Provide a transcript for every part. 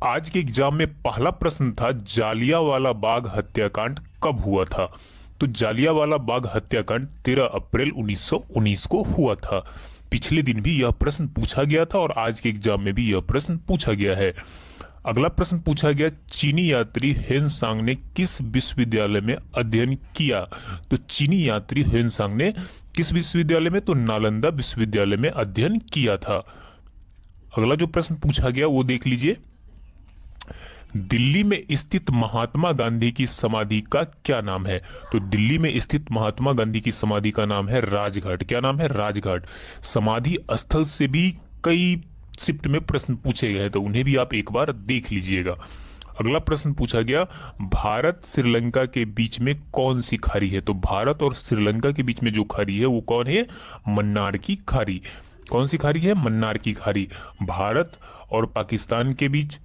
आज के एग्जाम में पहला प्रश्न था जालियांवाला बाग हत्याकांड कब हुआ था। तो जालियांवाला बाग हत्याकांड 13 अप्रैल 1919 को हुआ था। पिछले दिन भी यह प्रश्न पूछा गया था और आज के एग्जाम में भी यह प्रश्न पूछा गया है। अगला प्रश्न पूछा गया, चीनी यात्री हेनसांग ने किस विश्वविद्यालय में अध्ययन किया। तो चीनी यात्री हेनसांग ने किस विश्वविद्यालय में, तो नालंदा विश्वविद्यालय में अध्ययन किया था। अगला जो प्रश्न पूछा गया वो देख लीजिए, दिल्ली में स्थित महात्मा गांधी की समाधि का क्या नाम है। तो दिल्ली में स्थित महात्मा गांधी की समाधि का नाम है राजघाट। क्या नाम है? राजघाट। समाधि स्थल से भी कई शिफ्ट में प्रश्न पूछे गए हैं, तो उन्हें भी आप एक बार देख लीजिएगा। अगला प्रश्न पूछा गया, भारत श्रीलंका के बीच में कौन सी खाड़ी है। तो भारत और श्रीलंका के बीच में जो खाड़ी है वो कौन है? मन्नार की खाड़ी। कौन सी खाड़ी है? मन्नार की खाड़ी। भारत और पाकिस्तान के बीच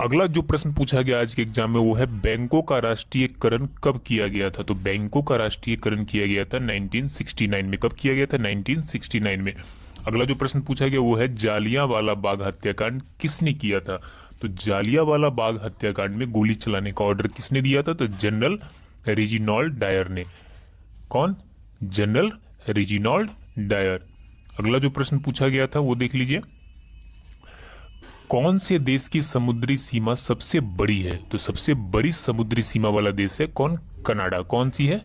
अगला जो प्रश्न पूछा गया आज के एग्जाम में वो है, बैंकों का राष्ट्रीयकरण कब किया गया था। तो बैंकों का राष्ट्रीयकरण किया गया था 1969 में। कब किया गया था? 1969 में। अगला जो प्रश्न पूछा गया वो है, जालियांवाला बाग हत्याकांड किसने किया था। तो जालियांवाला बाग हत्याकांड में गोली चलाने का ऑर्डर किसने दिया था? तो जनरल रेजिनॉल्ड डायर ने। कौन? General Reginald Dyer. अगला जो प्रश्न पूछा गया था वो देख लीजिए, कौन से देश की समुद्री सीमा सबसे बड़ी है। तो सबसे बड़ी समुद्री सीमा वाला देश है कौन? कनाडा। कौन सी है?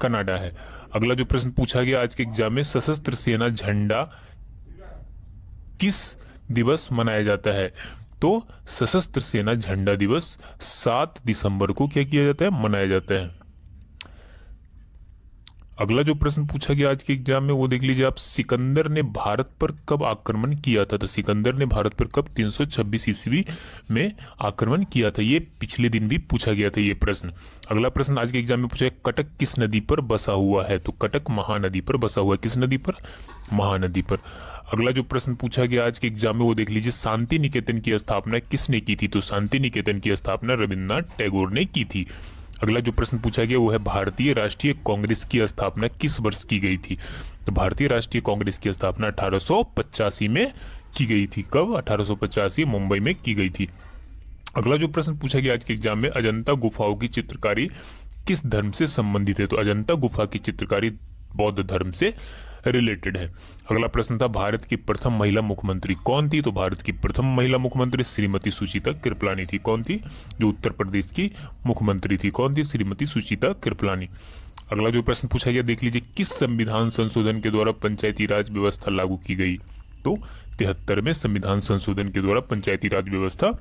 कनाडा है। अगला जो प्रश्न पूछा गया आज के एग्जाम में, सशस्त्र सेना झंडा किस दिवस मनाया जाता है। तो सशस्त्र सेना झंडा दिवस 7 दिसंबर को क्या किया जाता है? मनाया जाता है। अगला जो प्रश्न पूछा गया आज के एग्जाम में वो देख लीजिए आप, सिकंदर ने भारत पर कब आक्रमण किया था। तो सिकंदर ने भारत पर कब? 326 ईस्वी में आक्रमण किया था। ये पिछले दिन भी पूछा गया था ये प्रश्न। अगला प्रश्न आज के एग्जाम में पूछा गया, कटक किस नदी पर बसा हुआ है। तो कटक महानदी पर बसा हुआ है। किस नदी पर? महानदी पर। अगला जो प्रश्न पूछा गया आज के एग्जाम में वो देख लीजिए, शांति निकेतन की स्थापना किसने की थी। तो शांति निकेतन की स्थापना रविन्द्रनाथ टैगोर ने की थी। अगला जो प्रश्न पूछा गया वो है, भारतीय राष्ट्रीय कांग्रेस की स्थापना किस वर्ष की गई थी। तो भारतीय राष्ट्रीय कांग्रेस की स्थापना 1885 में की गई थी। कब? 1885 मुंबई में की गई थी। अगला जो प्रश्न पूछा गया आज के एग्जाम में, अजंता गुफाओं की चित्रकारी किस धर्म से संबंधित है। तो अजंता गुफा की चित्रकारी बौद्ध धर्म से रिलेटेड है। अगला प्रश्न था, भारत की प्रथम महिला मुख्यमंत्री कौन थी। तो भारत की प्रथम महिला मुख्यमंत्री श्रीमती सुचिता कृपलानी थी। कौन थी? जो उत्तर प्रदेश की मुख्यमंत्री थी। कौन थी? श्रीमती सुचिता कृपलानी। अगला जो प्रश्न पूछा गया देख लीजिए, किस संविधान संशोधन के द्वारा पंचायती राज व्यवस्था लागू की गई। तो 73वें संविधान संशोधन के द्वारा पंचायती राज व्यवस्था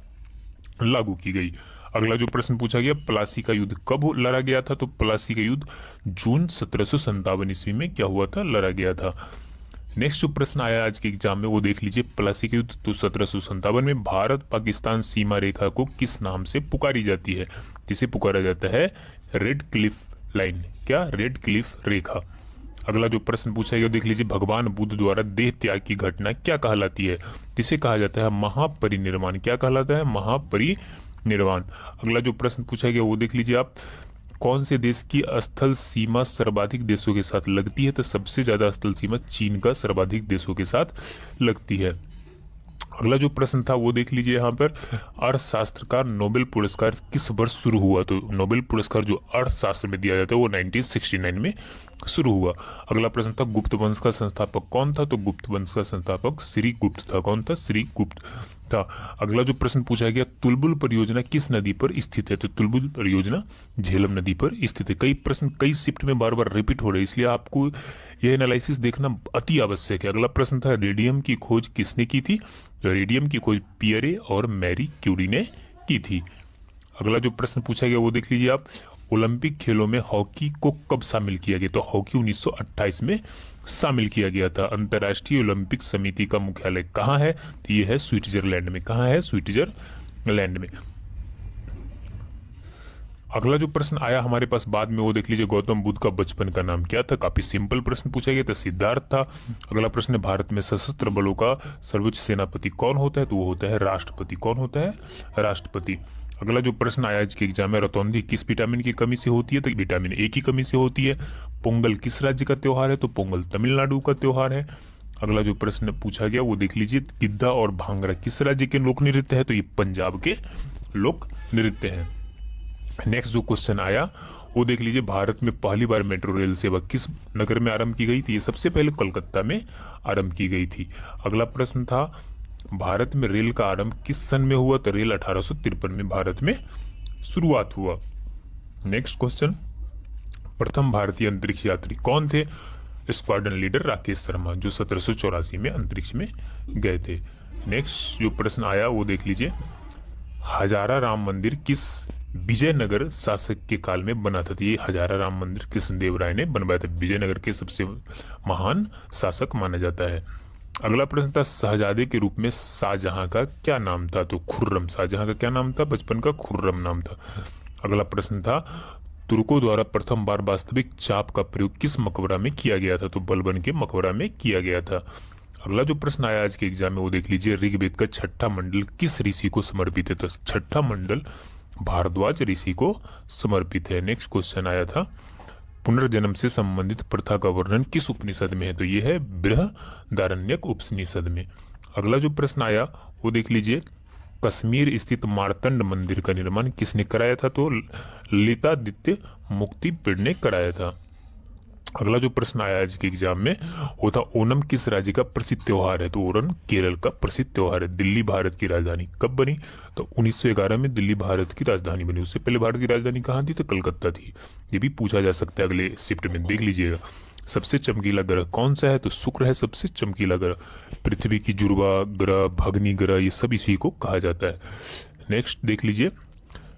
लागू की गई। अगला जो प्रश्न पूछा गया, प्लासी का युद्ध कब लड़ा गया था। तो प्लासी का युद्ध जून 1757 ईस्वी में क्या हुआ था? लड़ा गया था। नेक्स्ट जो प्रश्न आया आज के एग्जाम में वो देख लीजिए, प्लासी का युद्ध तो 1757 में भारत पाकिस्तान सीमा रेखा को किस नाम से पुकारी जाती है। जिसे पुकारा जाता है रेड क्लिफ लाइन। क्या? रेड क्लिफ रेखा। अगला जो प्रश्न पूछा गया देख लीजिए, भगवान बुद्ध द्वारा देह त्याग की घटना क्या कहलाती है। जिसे कहा जाता है महापरिनिर्वाण। क्या कहलाता है? महापरिनिर्वाण। अगला जो प्रश्न पूछा गया वो देख लीजिए आप, कौन से देश की स्थल सीमा सर्वाधिक देशों के साथ लगती है। तो सबसे ज्यादा स्थल सीमा चीन का सर्वाधिक देशों के साथ लगती है। अगला जो प्रश्न था वो देख लीजिए यहाँ पर, अर्थशास्त्र का नोबेल पुरस्कार किस वर्ष शुरू हुआ। तो नोबेल पुरस्कार जो अर्थशास्त्र में दिया जाता है वो 1969 में शुरू हुआ। अगला प्रश्न था, गुप्त वंश का संस्थापक कौन था। तो गुप्त वंश का संस्थापक श्री गुप्त था। कौन था? श्री गुप्त था। अगला जो प्रश्न पूछा गया, तुलबुल परियोजना किस नदी पर स्थित है। तो तुलबुल परियोजना झेलम नदी पर स्थित है। कई प्रश्न कई शिफ्ट में बार बार रिपीट हो रहे हैं, इसलिए आपको यह एनालिसिस देखना अति आवश्यक है। अगला प्रश्न था, रेडियम की खोज किसने की थी। रेडियम की खोज पियरे और मैरी क्यूरी ने की थी। अगला जो प्रश्न पूछा गया वो देख लीजिए आप, ओलंपिक खेलों में हॉकी को कब शामिल किया गया। तो हॉकी 1928 में शामिल किया गया था। अंतर्राष्ट्रीय ओलंपिक समिति का मुख्यालय कहाँ है। तो ये है स्विट्जरलैंड में। कहाँ है? स्विट्जरलैंड में। अगला जो प्रश्न आया हमारे पास बाद में वो देख लीजिए, गौतम बुद्ध का बचपन का नाम क्या था। काफी सिंपल प्रश्न पूछा गया था, सिद्धार्थ था। अगला प्रश्न है, भारत में सशस्त्र बलों का सर्वोच्च सेनापति कौन होता है। तो वो होता है राष्ट्रपति। कौन होता है? राष्ट्रपति। अगला जो प्रश्न आया आज के एग्जाम में, रतौंधी किस विटामिन की कमी से होती है? तो विटामिन ए की कमी से होती है। पोंगल किस राज्य का त्योहार है? तो पोंगल तमिलनाडु का त्योहार है। अगला जो प्रश्न पूछा गया वो देख लीजिए, गिद्धा और भांगड़ा किस राज्य के लोक नृत्य है? तो ये पंजाब के लोक नृत्य हैं। नेक्स्ट जो क्वेश्चन आया वो देख लीजिए, भारत में पहली बार मेट्रो रेल सेवा किस नगर में आरंभ की गई थी? ये सबसे पहले कोलकाता में आरंभ की गई थी। अगला प्रश्न था, भारत में रेल का आरंभ किस सन में हुआ? तो रेल 1853 में भारत में शुरुआत हुआ। नेक्स्ट क्वेश्चन, प्रथम भारतीय अंतरिक्ष यात्री कौन थे? स्क्वाड्रन लीडर राकेश शर्मा, जो 1784 में अंतरिक्ष में गए थे। नेक्स्ट जो प्रश्न आया वो देख लीजिए, हजारा राम मंदिर किस विजयनगर शासक के काल में बना था? तो ये हजारा राम मंदिर कृष्णदेव राय ने बनवाया था, विजयनगर के सबसे महान शासक माना जाता है। अगला प्रश्न था, शहजादे के रूप में शाहजहां का क्या नाम था? तो खुर्रम, शाहजहां का क्या नाम था? बचपन का खुर्रम नाम था। अगला प्रश्न था, तुर्कों द्वारा प्रथम बार वास्तविक चाप का प्रयोग किस मकबरा में किया गया था? तो बलबन के मकबरा में किया गया था। अगला जो प्रश्न आया आज के एग्जाम में वो देख लीजिए, ऋग्वेद का छठा मंडल किस ऋषि को समर्पित है? तो छठा मंडल भारद्वाज ऋषि को समर्पित है। नेक्स्ट क्वेश्चन आया था, पुनर्जन्म से संबंधित प्रथा का वर्णन किस उपनिषद में है? तो यह है बृहदारण्यक उपनिषद में। अगला जो प्रश्न आया वो देख लीजिए, कश्मीर स्थित मार्तंड मंदिर का निर्माण किसने कराया था? तो ललितादित्य मुक्तिपीड़ ने कराया था। अगला जो प्रश्न आया आज के एग्जाम में वो था, ओणम किस राज्य का प्रसिद्ध त्योहार है? तो ओणम केरल का प्रसिद्ध त्योहार है। दिल्ली भारत की राजधानी कब बनी? तो 1911 में दिल्ली भारत की राजधानी बनी। उससे पहले भारत की राजधानी कहाँ थी? तो कलकत्ता थी। ये भी पूछा जा सकता है अगले शिफ्ट में, देख लीजिएगा। सबसे चमकीला ग्रह कौन सा है? तो शुक्र है सबसे चमकीला ग्रह। पृथ्वी की जुड़वा ग्रह, भगनी ग्रह, ये सब इसी को कहा जाता है। नेक्स्ट देख लीजिए,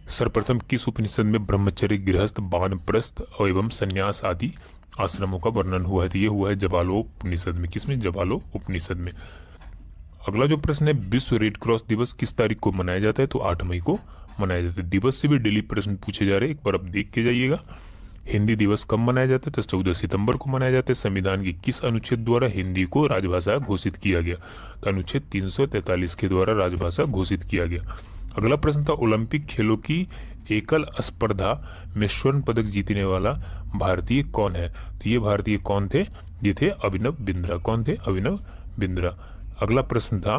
सर्वप्रथम किस उपनिषद में ब्रह्मचर्य, गृहस्थ, वानप्रस्थ एवं संन्यास आदि आश्रमों का वर्णन हुआ है? तो ये हुआ है जबालोपनिषद में। किसमें? जबालोपनिषद में। अगला जो प्रश्न है, विश्व रेड क्रॉस दिवस किस तारीख को मनाया जाता है? तो 8 मई को मनाया जाता है। दिवस से भी डेली प्रश्न पूछे जा रहे हैं, एक बार आप देख के जाइएगा। हिंदी दिवस कब मनाया जाता है? तो 14 सितंबर को मनाया जाता है। संविधान के किस अनुच्छेद द्वारा हिंदी को राजभाषा घोषित किया गया? तो अनुच्छेद 343 के द्वारा राजभाषा घोषित किया गया। अगला प्रश्न था, ओलंपिक खेलों की एकल स्पर्धा में स्वर्ण पदक जीतने वाला भारतीय कौन है? तो ये भारतीय कौन थे? ये थे अभिनव बिंद्रा। कौन थे? अभिनव बिंद्रा। अगला प्रश्न था,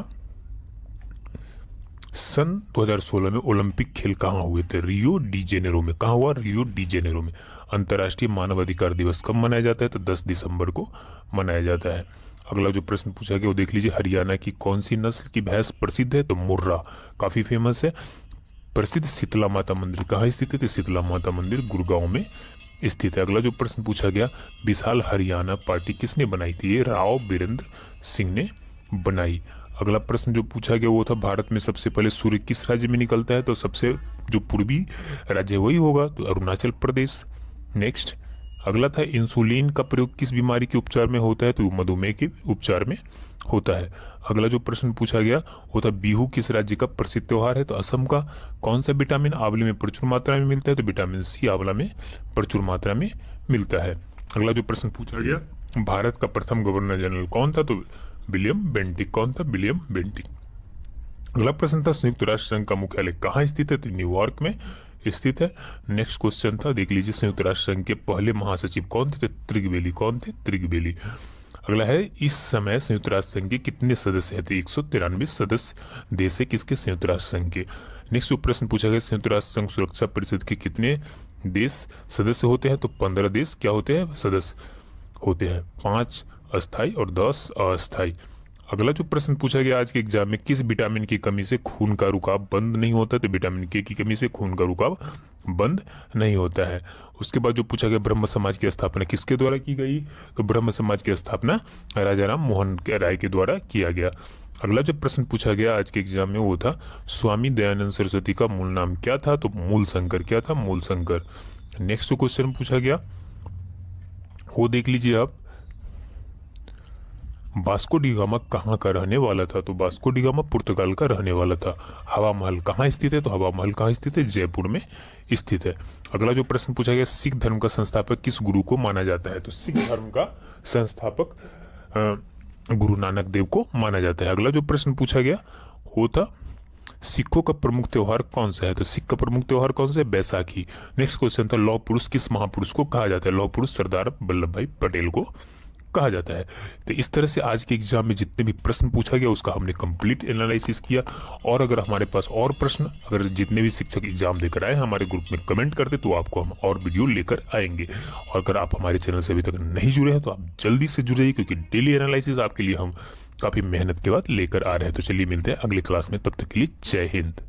सन 2016 में ओलंपिक खेल कहाँ हुए थे? रियो डी जेनेरो में। कहाँ हुआ? रियो डी जेनेरो में। अंतर्राष्ट्रीय मानवाधिकार दिवस कब मनाया जाता है? तो 10 दिसंबर को मनाया जाता है। अगला जो प्रश्न पूछा गया वो देख लीजिए, हरियाणा की कौन सी नस्ल की भैंस प्रसिद्ध है? तो मुर्रा, काफी फेमस है। प्रसिद्ध शीतला माता मंदिर कहाँ स्थित है? तो शीतला माता मंदिर गुड़गांव में स्थित है। अगला जो प्रश्न पूछा गया, विशाल हरियाणा पार्टी किसने बनाई थी? ये राव बीरेंद्र सिंह ने बनाई। अगला प्रश्न जो पूछा गया वो था, भारत में सबसे पहले सूर्य किस राज्य में निकलता है? तो सबसे जो पूर्वी राज्य वही होगा, तो अरुणाचल प्रदेश। नेक्स्ट अगला था, इंसुलिन का प्रयोग किस बीमारी के उपचार में होता है? तो मधुमेह के उपचार में होता है। अगला जो प्रश्न पूछा गया वो था, बिहू किस राज्य का प्रसिद्ध त्योहार है? तो असम का। कौन सा विटामिन आंवले में प्रचुर मात्रा में मिलता है? तो विटामिन सी आंवला में प्रचुर मात्रा में मिलता है। अगला जो प्रश्न पूछा गया, भारत का प्रथम गवर्नर जनरल कौन था? तो विलियम बेंटिक। कौन था? William Bentinck. अगला प्रश्न था, संयुक्त राष्ट्र संघ का मुख्यालय कहाँ स्थित है? तो न्यूयॉर्क में स्थित है। नेक्स्ट क्वेश्चन था, देख लीजिए, संयुक्त राष्ट्र संघ के पहले महासचिव कौन थे? तो त्रिगबेली। कौन थे? त्रिगबेली। अगला है, इस समय संयुक्त राष्ट्र संघ के कितने सदस्य हैं? तो 193 सदस्य देश है किसके? संयुक्त राष्ट्र संघ के। नेक्स्ट प्रश्न पूछा गया, संयुक्त राष्ट्र संघ सुरक्षा परिषद के कितने देश सदस्य होते हैं? तो 15 देश क्या होते हैं? सदस्य होते हैं। 5 अस्थायी और 10 अस्थायी। अगला जो प्रश्न पूछा गया आज के एग्जाम में, किस विटामिन की कमी से खून का रुकाव बंद नहीं होता? तो विटामिन के की कमी से खून का रुकाव बंद नहीं होता है। उसके बाद जो पूछा गया, ब्रह्म समाज की स्थापना किसके द्वारा की गई? तो ब्रह्म समाज की स्थापना राजा राम मोहन राय के द्वारा किया गया। अगला जो प्रश्न पूछा गया आज के एग्जाम में वो था, स्वामी दयानंद सरस्वती का मूल नाम क्या था? तो मूल शंकर। क्या था? मूल शंकर। नेक्स्ट क्वेश्चन पूछा गया वो देख लीजिए आप, वास्को डी गामा कहाँ का रहने वाला था? तो वास्को डी गामा पुर्तगाल का रहने वाला था। हवा महल कहाँ स्थित है? तो हवा महल कहाँ स्थित है? जयपुर में स्थित है। अगला जो प्रश्न पूछा गया, सिख धर्म का संस्थापक किस गुरु को माना जाता है? तो सिख धर्म का संस्थापक गुरु नानक देव को माना जाता है। अगला जो प्रश्न पूछा गया वो था, सिखों का प्रमुख त्योहार कौन सा है? तो सिख का प्रमुख त्योहार कौन सा है? बैसाखी। नेक्स्ट क्वेश्चन था लौह पुरुष किस महापुरुष को कहा जाता है? लौह पुरुष सरदार वल्लभ भाई पटेल को कहा जाता है। तो इस तरह से आज के एग्जाम में जितने भी प्रश्न पूछा गया उसका हमने कंप्लीट एनालिसिस किया। और अगर हमारे पास और प्रश्न, अगर जितने भी शिक्षक एग्जाम देकर आए हमारे ग्रुप में कमेंट करते तो आपको हम और वीडियो लेकर आएंगे। और अगर आप हमारे चैनल से अभी तक नहीं जुड़े हैं तो आप जल्दी से जुड़े, क्योंकि डेली एनालिसिस आपके लिए हम काफ़ी मेहनत के बाद लेकर आ रहे हैं। तो चलिए मिलते हैं अगली क्लास में, तब तक के लिए जय हिंद।